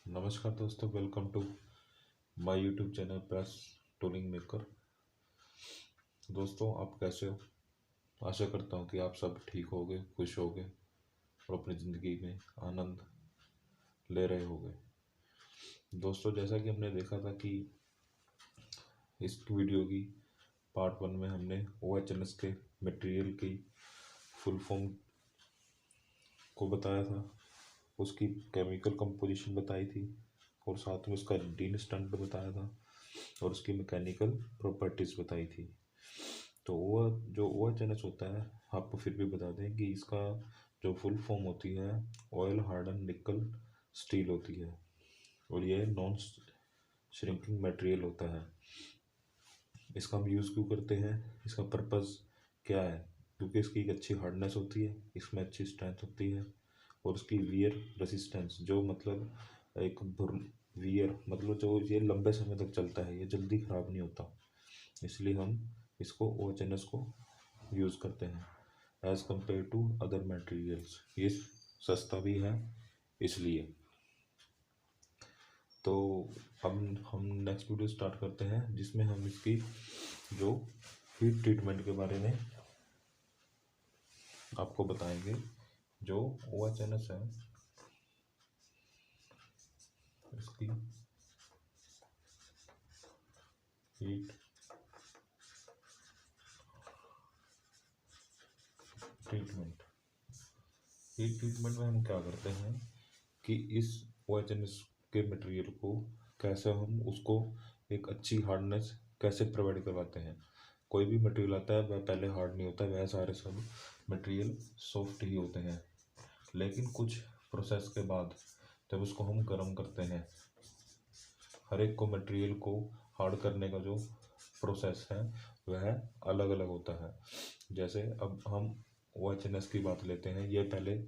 नमस्कार दोस्तों, welcome to my YouTube channel plus tooling maker. दोस्तों, आप कैसे हो? आशा करता हूँ कि आप सब ठीक होगे, खुश होगे और अपनी ज़िंदगी में आनंद ले रहे होगे। दोस्तों, जैसा कि हमने देखा था कि इस वीडियो की पार्ट 1 में हमने OHNS के मटेरियल की फुल फॉर्म को बताया था, उसकी केमिकल कंपोजिशन बताई थी और साथ में उसका डीन स्टैंडर्ड बताया था और उसकी मैकेनिकल प्रॉपर्टीज़ बताई थी। तो वो जो OHNS होता है, आपको फिर भी बता दें कि इसका जो फुल फॉर्म होती है ऑयल हार्डन निकल स्टील होती है और ये नॉन श्रिंकिंग मटेरियल होता है। इसका हम यूज़ क्यों करते हैं, इसका पर्पज़ क्या है? क्योंकि इसकी एक अच्छी हार्डनेस होती है, इसमें अच्छी स्ट्रेंथ होती है और उसकी वियर रेसिस्टेंस जो मतलब एक वियर मतलब जो ये लंबे समय तक चलता है, ये जल्दी ख़राब नहीं होता। इसलिए हम इसको OHNS को यूज़ करते हैं as compare to other materials. ये सस्ता भी है इसलिए। तो अब हम नेक्स्ट वीडियो स्टार्ट करते हैं जिसमें हम इसकी जो हीट ट्रीटमेंट के बारे में आपको बताएंगे। जो OHNS है इसकी हीट ट्रीटमेंट में हम क्या करते हैं कि इस OHNS के मटेरियल को कैसे हम उसको एक अच्छी हार्डनेस कैसे प्रोवाइड करवाते हैं। कोई भी मटेरियल आता है वह पहले हार्ड नहीं होता, वह सारे सब मटेरियल सॉफ्ट ही होते हैं, लेकिन कुछ प्रोसेस के बाद जब उसको हम गर्म करते हैं, हर एक को मटेरियल को हार्ड करने का जो प्रोसेस है वह अलग अलग होता है। जैसे अब हम OHNS की बात लेते हैं, ये पहले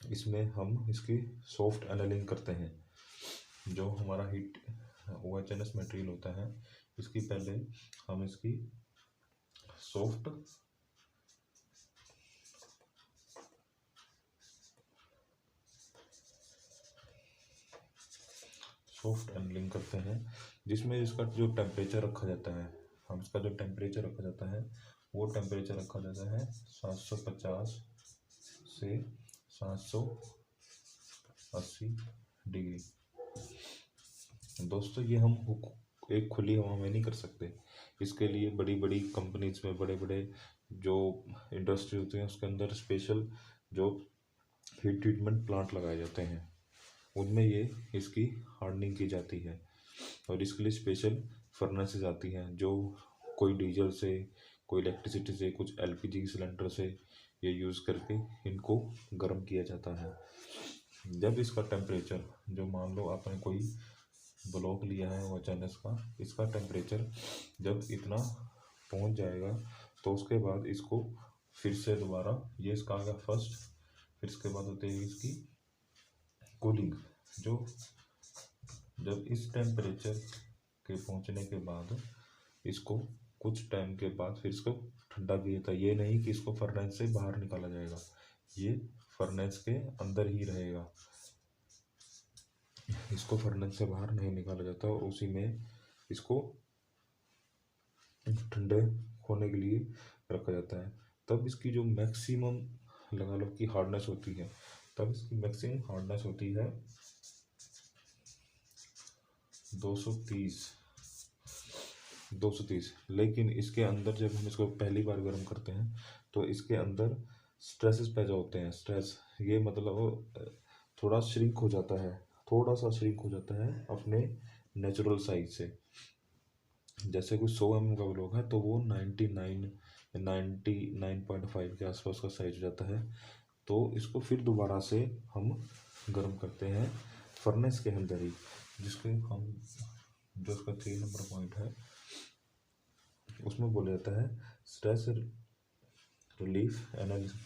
इसमें हम इसकी सॉफ्ट एनालिंग करते हैं। जो हमारा हीट OHNS मटेरियल होता है, इसकी पहले हम इसकी सॉफ्ट एनालिंग करते हैं, जिसमें इसका जो टेम्परेचर रखा जाता है, हम इसका जो टेम्परेचर रखा जाता है वो टेम्परेचर रखा जाता है 750 से 780 डिग्री। दोस्तों, ये हम एक खुली हवा में नहीं कर सकते। इसके लिए बड़ी बड़ी कंपनीज में बड़े बड़े जो इंडस्ट्री होती हैं उसके अंदर स्पेशल जो हीट ट्रीटमेंट प्लांट लगाए जाते हैं, उनमें ये इसकी हार्डनिंग की जाती है और इसके लिए स्पेशल फर्नेसेस आती हैं जो कोई डीजल से, कोई इलेक्ट्रिसिटी से, कुछ LPG सिलेंडर से ये यूज़ करके इनको गर्म किया जाता है। जब इसका टेम्परेचर, जो मान लो आपने कोई ब्लॉक लिया है OHNS का, इसका टेम्परेचर जब इतना पहुंच जाएगा तो उसके बाद इसको फिर से दोबारा, ये इसका आ गया फर्स्ट, फिर इसके बाद होती है इसकी कूलिंग। जो जब इस टेम्परेचर के पहुंचने के बाद इसको कुछ टाइम के बाद फिर इसको ठंडा किया जाता है। ये नहीं कि इसको फर्नेस से बाहर निकाला जाएगा, ये फर्नेस के अंदर ही रहेगा, इसको फर्नेस से बाहर नहीं निकाला जाता और उसी में इसको ठंडे होने के लिए रखा जाता है। तब इसकी जो मैक्सिमम लगा लो कि हार्डनेस होती है, तब इसकी मैक्सिमम हार्डनेस होती है 230। लेकिन इसके अंदर जब हम इसको पहली बार गर्म करते हैं तो इसके अंदर स्ट्रेसेस पैदा होते हैं। स्ट्रेस ये मतलब थोड़ा श्रिंक हो जाता है, थोड़ा सा श्रिंक हो जाता है अपने नेचुरल साइज से। जैसे कोई 100 mm का ब्लॉक है तो वो 99.5 के आसपास का साइज हो जाता है। तो इसको फिर दोबारा से हम गर्म करते हैं फर्नेस के अंदर ही, जिसके हम जो इसका 3 नंबर पॉइंट है उसमें बोला जाता है stress relief analysis.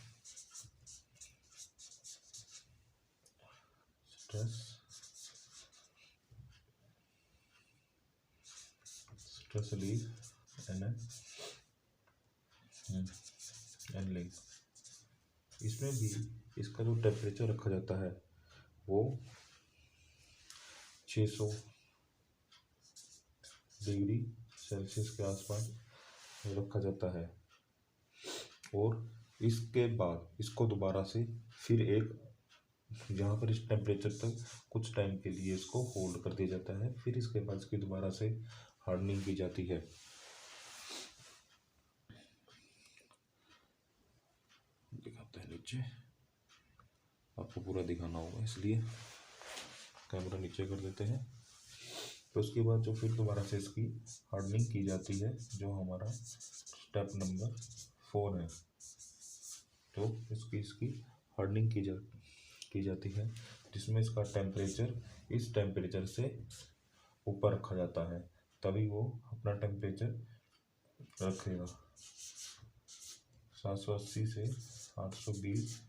Stress relief analysis. इसमें भी इसका जो टेम्परेचर रखा जाता है वो 600 डिग्री सेल्सियस के आसपास रखा जाता है। और इसके बाद इसको दोबारा से फिर एक यहाँ पर इस टेम्परेचर तक कुछ टाइम के लिए इसको होल्ड कर दिया जाता है। फिर इसके बाद इसकी दोबारा से हार्डनिंग की जाती है। दिखाते हैं नीचे, आपको पूरा दिखाना होगा इसलिए कैमरा नीचे कर देते हैं। तो उसके बाद जो फिर दोबारा से इसकी हार्डनिंग की जाती है, जो हमारा स्टेप नंबर 4 है। तो इसकी हार्डनिंग की जाती है, जिसमें इसका टेम्परेचर इस टेम्परेचर से ऊपर रखा जाता है, तभी वो अपना टेम्परेचर रखेगा। 780 से 820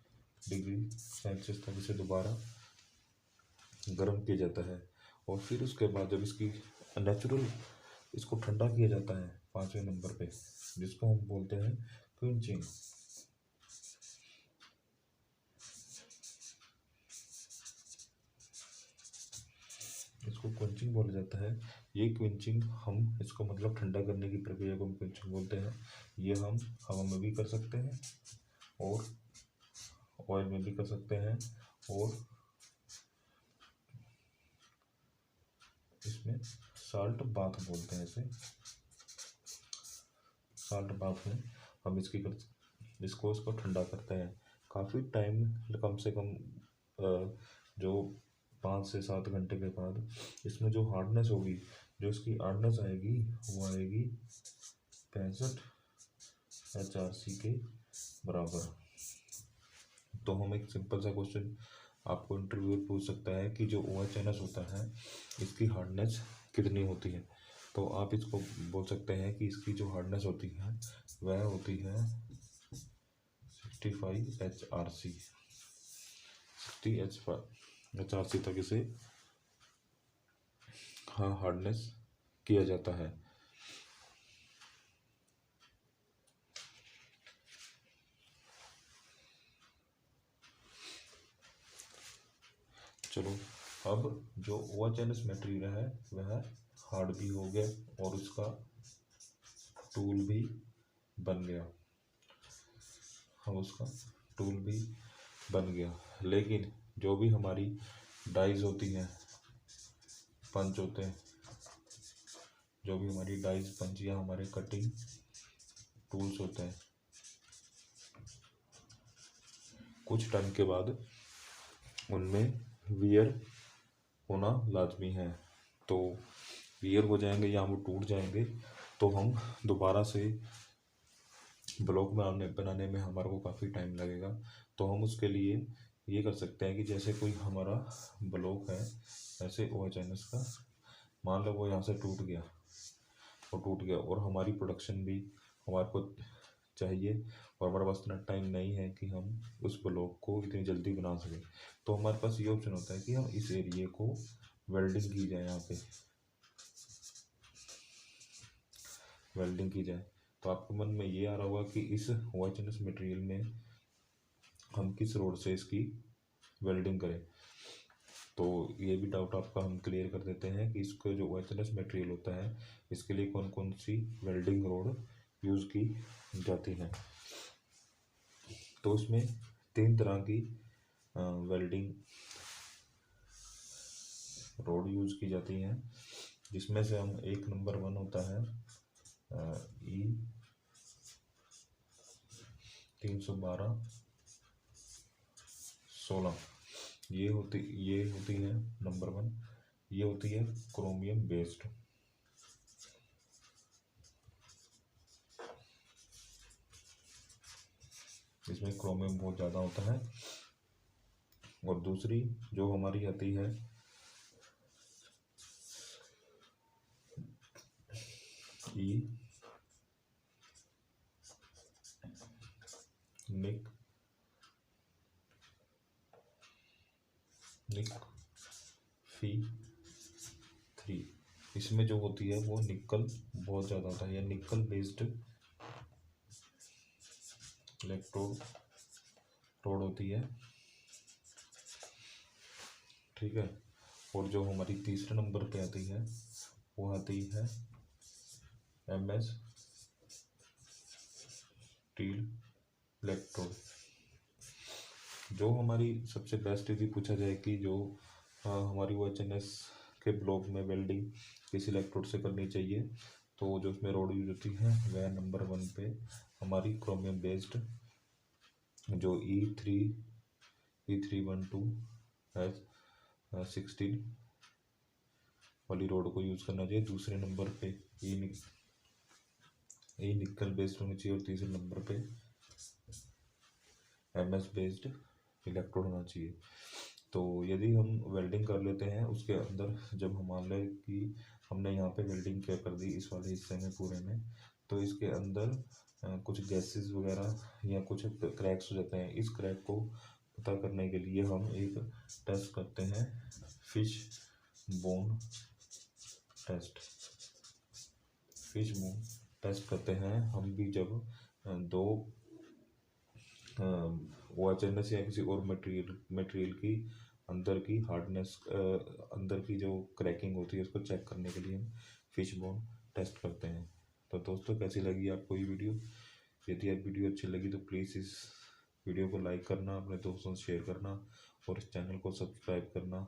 डिग्री सेल्सियस तक इसे दोबारा गर्म किया जाता है। और फिर उसके बाद जब इसकी नेचुरल इसको ठंडा किया जाता है 5वें नंबर पे, जिसको हम बोलते हैं क्विंचिंग। इसको क्विंचिंग बोला जाता है। ये क्विंचिंग हम इसको मतलब ठंडा करने की प्रक्रिया को हम क्विंचिंग बोलते हैं। ये हम हवा में भी कर सकते हैं और ऑयल में भी कर सकते हैं, और इसमें साल्ट बाथ बोलते हैं इसे। साल्ट बाथ में हम इसको ठंडा करते हैं काफ़ी टाइम, कम से कम जो 5 से 7 घंटे के बाद इसमें जो हार्डनेस होगी, जो इसकी हार्डनेस आएगी, वो आएगी 65 HRC के बराबर। तो हम एक सिंपल सा क्वेश्चन आपको इंटरव्यू पूछ सकता है कि जो OHNS होता है इसकी हार्डनेस कितनी होती है। तो आप इसको बोल सकते हैं कि इसकी जो हार्डनेस होती है वह होती है 65 HRC। 60 HRC तक इसे हार्डनेस किया जाता है। चलो, अब जो OHNS मटेरियल है वह हार्ड भी हो गया और उसका टूल भी बन गया। हम उसका टूल भी बन गया, लेकिन जो भी हमारी डाइज होती हैं, पंच होते हैं, जो भी हमारी डाइज पंच या हमारे कटिंग टूल्स होते हैं, कुछ टाइम के बाद उनमें वियर होना लाजमी है। तो वियर हो जाएंगे या वो टूट जाएंगे तो हम दोबारा से ब्लॉक बनाने में हमारे को काफ़ी टाइम लगेगा। तो हम उसके लिए ये कर सकते हैं कि जैसे कोई हमारा ब्लॉक है, ऐसे OHNS का मान लो वो यहाँ से टूट गया और हमारी प्रोडक्शन भी हमारे को चाहिए और हमारे पास इतना टाइम नहीं है कि हम उस ब्लॉक को इतनी जल्दी बना सकें। तो हमारे पास ये ऑप्शन होता है कि हम इस एरिए को वेल्डिंग की जाए, यहाँ पे वेल्डिंग की जाए। तो आपके मन में ये आ रहा होगा कि इस OHNS मटेरियल में हम किस रोड से इसकी वेल्डिंग करें। तो ये भी डाउट आपका हम क्लियर कर देते हैं कि इसका जो OHNS मटेरियल होता है इसके लिए कौन कौन सी वेल्डिंग रोड यूज़ की जाती हैं। तो उसमें 3 तरह की वेल्डिंग रोड यूज़ की जाती हैं, जिसमें से हम एक नंबर 1 होता है E312-16। ये होती है नंबर 1। ये होती है क्रोमियम बेस्ड। इसमें क्रोमियम बहुत ज़्यादा होता है। और दूसरी जो हमारी आती है निक 3। इसमें जो होती है वो निकल बहुत ज़्यादा होता है, या निकल बेस्ड इलेक्ट्रोड रोड होती है। ठीक है। और जो हमारी तीसरे नंबर पे आती है वो आती है MS स्टील इलेक्ट्रोड। जो हमारी सबसे बेस्ट यदि पूछा जाए कि जो हमारी वो HNS के ब्लॉक में वेल्डिंग किस इलेक्ट्रोड से करनी चाहिए, तो जो उसमें रोड यूज होती है वह नंबर 1 पे हमारी क्रोमियम बेस्ड जो E312H16 वाली रोड को यूज़ करना चाहिए। दूसरे नंबर पे ई निकल बेस्ड होनी चाहिए और तीसरे नंबर पे MS बेस्ड इलेक्ट्रोड होना चाहिए। तो यदि हम वेल्डिंग कर लेते हैं उसके अंदर, जब हम मान लें कि हमने यहाँ पे वेल्डिंग क्या कर दी इस वाले हिस्से में पूरे में, तो इसके अंदर कुछ गैसेस वगैरह या कुछ क्रैक्स हो जाते हैं। इस क्रैक को पता करने के लिए हम एक टेस्ट करते हैं, fish bone test. Fish bone test करते हैं हम भी जब दो OHNS या किसी और मटेरियल की अंदर की हार्डनेस, अंदर की जो क्रैकिंग होती है उसको चेक करने के लिए हम फिश बोन टेस्ट करते हैं। तो दोस्तों, कैसी लगी आपको ये वीडियो? यदि आप वीडियो अच्छी लगी तो प्लीज़ इस वीडियो को लाइक करना, अपने दोस्तों से शेयर करना और इस चैनल को सब्सक्राइब करना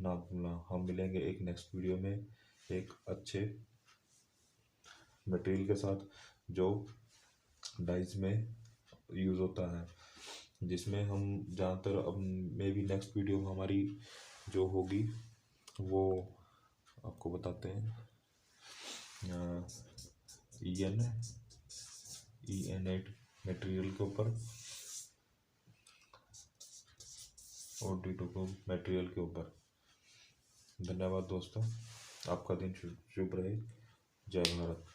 ना भूलना। हम मिलेंगे एक नेक्स्ट वीडियो में एक अच्छे मटेरियल के साथ जो डाइस में यूज़ होता है, जिसमें हम ज़्यादातर अब मे बी नेक्स्ट वीडियो हमारी जो होगी वो आपको बताते हैं EN8 मटेरियल के ऊपर और D2 मटेरियल के ऊपर। धन्यवाद दोस्तों, आपका दिन शुभ रहे। जय भारत।